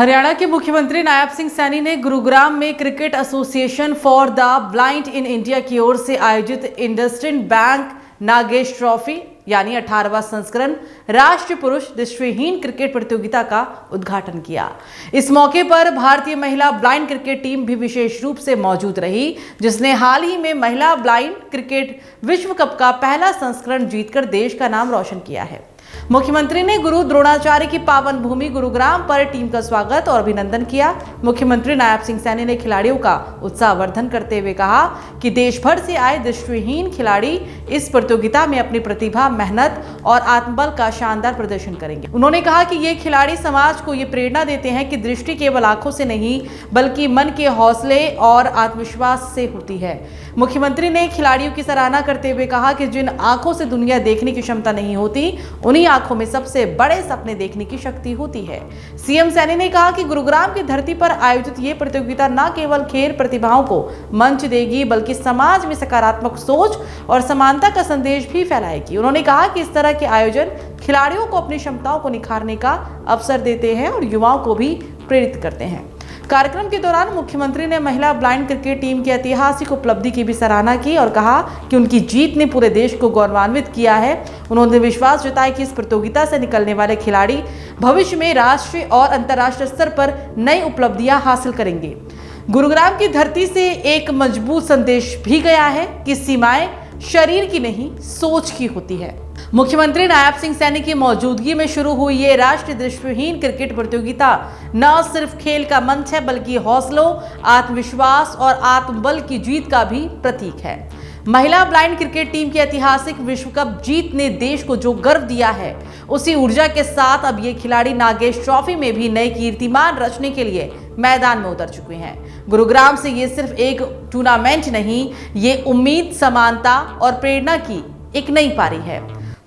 हरियाणा के मुख्यमंत्री नायब सिंह सैनी ने गुरुग्राम में cricket association for the blind in India की ओर से आयोजित इंडसइंड बैंक नागेश ट्रॉफी यानी 18वां संस्करण राष्ट्रीय पुरुष दृष्टिहीन क्रिकेट प्रतियोगिता का उद्घाटन किया। इस मौके पर भारतीय महिला ब्लाइंड क्रिकेट टीम भी विशेष रूप से मौजूद रही, जिसने हाल ही में महिला ब्लाइंड क्रिकेट विश्व कप का पहला संस्करण जीतकर देश का नाम रोशन किया है। मुख्यमंत्री ने गुरु द्रोणाचार्य की पावन भूमि गुरुग्राम पर टीम का स्वागत और अभिनंदन किया। मुख्यमंत्री नायब सिंह सैनी ने खिलाड़ियों का उत्साहवर्धन करते हुए कहा कि देश भर से आए दृष्टिहीन खिलाड़ी इस प्रतियोगिता में अपनी प्रतिभा, मेहनत और आत्मबल का शानदार प्रदर्शन करेंगे। उन्होंने कहा कि ये खिलाड़ी समाज को ये प्रेरणा देते हैं कि दृष्टि केवल आंखों से नहीं बल्कि मन के हौसले और आत्मविश्वास से होती है। मुख्यमंत्री ने खिलाड़ियों की सराहना करते हुए कहा कि जिन आंखों से दुनिया देखने की क्षमता नहीं होती, उन्हीं आंखों में सबसे बड़े सपने देखने की शक्ति होती है। सीएम सैनी ने कहा कि गुरुग्राम की धरती पर आयोजित ये प्रतियोगिता न केवल खेल प्रतिभाओं को मंच देगी बल्कि समाज में सकारात्मक सोच और समानता का संदेश भी फैलाएगी। उन्होंने कहा कि इस तरह के आयोजन खिलाड़ियों को अपनी क्षमताओं को निखारने का अवसर देते हैं और युवाओं को भी प्रेरित करते हैं। कार्यक्रम के दौरान मुख्यमंत्री ने महिला ब्लाइंड क्रिकेट टीम की ऐतिहासिक उपलब्धि की भी सराहना की और कहा कि उनकी जीत ने पूरे देश को गौरवान्वित किया है। उन्होंने विश्वास जताया कि इस प्रतियोगिता से निकलने वाले खिलाड़ी भविष्य में राष्ट्रीय और अंतर्राष्ट्रीय स्तर पर नई उपलब्धियां हासिल करेंगे। गुरुग्राम की धरती से एक मजबूत संदेश भी गया है कि सीमाएं शरीर की नहीं, सोच की होती है। मुख्यमंत्री नायब सिंह सैनी की मौजूदगी में शुरू हुई ये राष्ट्रीय दृष्टिहीन क्रिकेट प्रतियोगिता न सिर्फ खेल का मंच है बल्कि हौसलों, आत्मविश्वास और आत्मबल की जीत का भी प्रतीक है। महिला ब्लाइंड क्रिकेट टीम की ऐतिहासिक विश्व कप जीत ने देश को जो गर्व दिया है, उसी ऊर्जा के साथ अब ये खिलाड़ी नागेश ट्रॉफी में भी नए कीर्तिमान रचने के लिए मैदान में उतर चुके हैं। गुरुग्राम से ये सिर्फ एक टूर्नामेंट नहीं, ये उम्मीद, समानता और प्रेरणा की एक नई पारी है।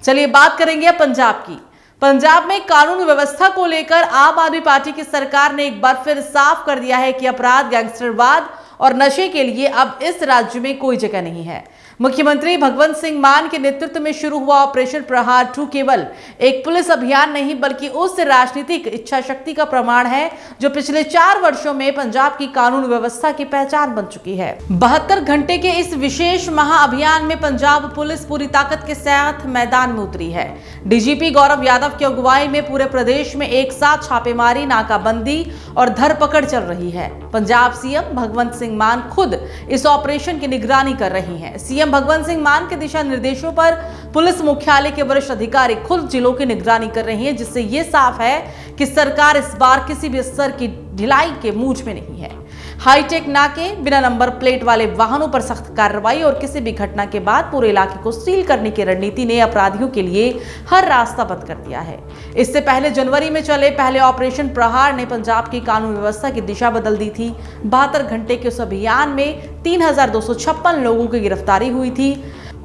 चलिए बात करेंगे पंजाब की। पंजाब में कानून व्यवस्था को लेकर आम आदमी पार्टी की सरकार ने एक बार फिर साफ कर दिया है कि अपराध, गैंगस्टरवाद और नशे के लिए अब इस राज्य में कोई जगह नहीं है। मुख्यमंत्री भगवंत सिंह मान के नेतृत्व में शुरू हुआ ऑपरेशन प्रहार 2 केवल एक पुलिस अभियान नहीं बल्कि उस राजनीतिक इच्छा शक्ति का प्रमाण है जो पिछले 4 वर्षों में पंजाब की कानून व्यवस्था की पहचान बन चुकी है। 72 घंटे के इस विशेष महाअभियान में पंजाब पुलिस पूरी ताकत के साथ मैदान में उतरी है। डीजीपी गौरव यादव की अगुवाई में पूरे प्रदेश में एक साथ छापेमारी, नाकाबंदी और धरपकड़ चल रही है। पंजाब सीएम भगवंत सिंह मान खुद इस ऑपरेशन की निगरानी कर रही हैं। सीएम भगवंत सिंह मान के दिशा निर्देशों पर पुलिस मुख्यालय के वरिष्ठ अधिकारी खुद जिलों की निगरानी कर रही हैं, जिससे ये साफ है कि सरकार इस बार किसी भी स्तर की ढिलाई के मूड में नहीं है। हाईटेक नाके, बिना नंबर प्लेट वाले वाहनों पर सख्त कार्रवाई और किसी भी घटना के बाद पूरे इलाके को सील करने की रणनीति ने अपराधियों के लिए हर रास्ता बंद कर दिया है। इससे पहले जनवरी में चले पहले ऑपरेशन प्रहार ने पंजाब की कानून व्यवस्था की दिशा बदल दी थी। 72 घंटे के उस अभियान में 3256 लोगों की गिरफ्तारी हुई थी,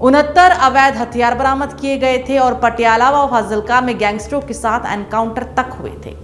69 अवैध हथियार बरामद किए गए थे और पटियाला व फाजिल्का में गैंगस्टरों के साथ एनकाउंटर तक हुए थे।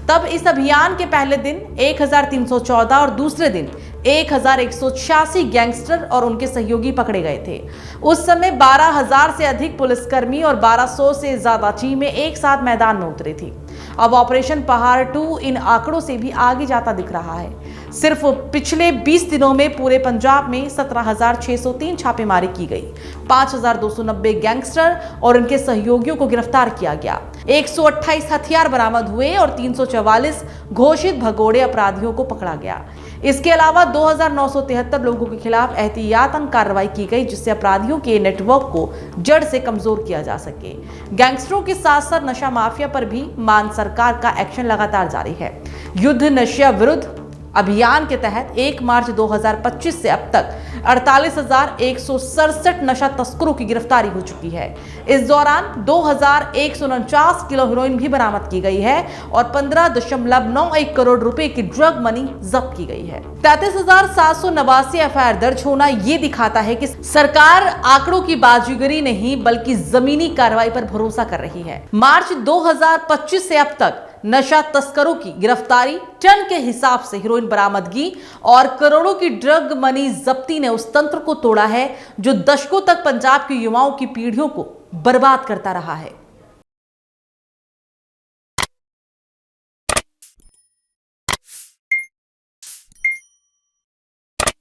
तब इस अभियान के पहले दिन 1314 और दूसरे दिन 1186 गैंगस्टर और उनके सहयोगी पकड़े गए थे। उस समय 12000 से अधिक पुलिसकर्मी और 1200 से ज्यादा टीमें एक साथ मैदान में उतरी थी। अब ऑपरेशन पहाड़ 2 इन आंकड़ों से भी आगे जाता दिख रहा है। सिर्फ पिछले 20 दिनों में पूरे पंजाब में 17,603 छापेमारी की गई, 5,290 गैंगस्टर और उनके सहयोगियों को गिरफ्तार किया गया, 128 हथियार बरामद हुए और 344 घोषित भगोड़े अपराधियों को पकड़ा गया। इसके अलावा 2,973 लोगों के खिलाफ एहतियातन कार्रवाई की गई, जिससे अपराधियों के नेटवर्क को जड़ से कमजोर किया जा सके। गैंगस्टरों के साथ साथ नशा माफिया पर भी मान सरकार का एक्शन लगातार जारी है। युद्ध नशा विरुद्ध अभियान के तहत 1 मार्च 2025 से अब तक 48,167 नशा तस्करों की गिरफ्तारी हो चुकी है। इस दौरान 2,149 किलो हेरोइन भी बरामद की गई है और 15.91 करोड़ रुपए की ड्रग मनी जब्त की गई है। 33,789 एफआईआर दर्ज होना ये दिखाता है कि सरकार आंकड़ों की बाजीगरी नहीं बल्कि जमीनी कार्रवाई पर भरोसा कर रही है। मार्च 2025 से अब तक नशा तस्करों की गिरफ्तारी, टन के हिसाब से हेरोइन बरामदगी और करोड़ों की ड्रग मनी जब्ती ने उस तंत्र को तोड़ा है जो दशकों तक पंजाब के युवाओं की पीढ़ियों को बर्बाद करता रहा है।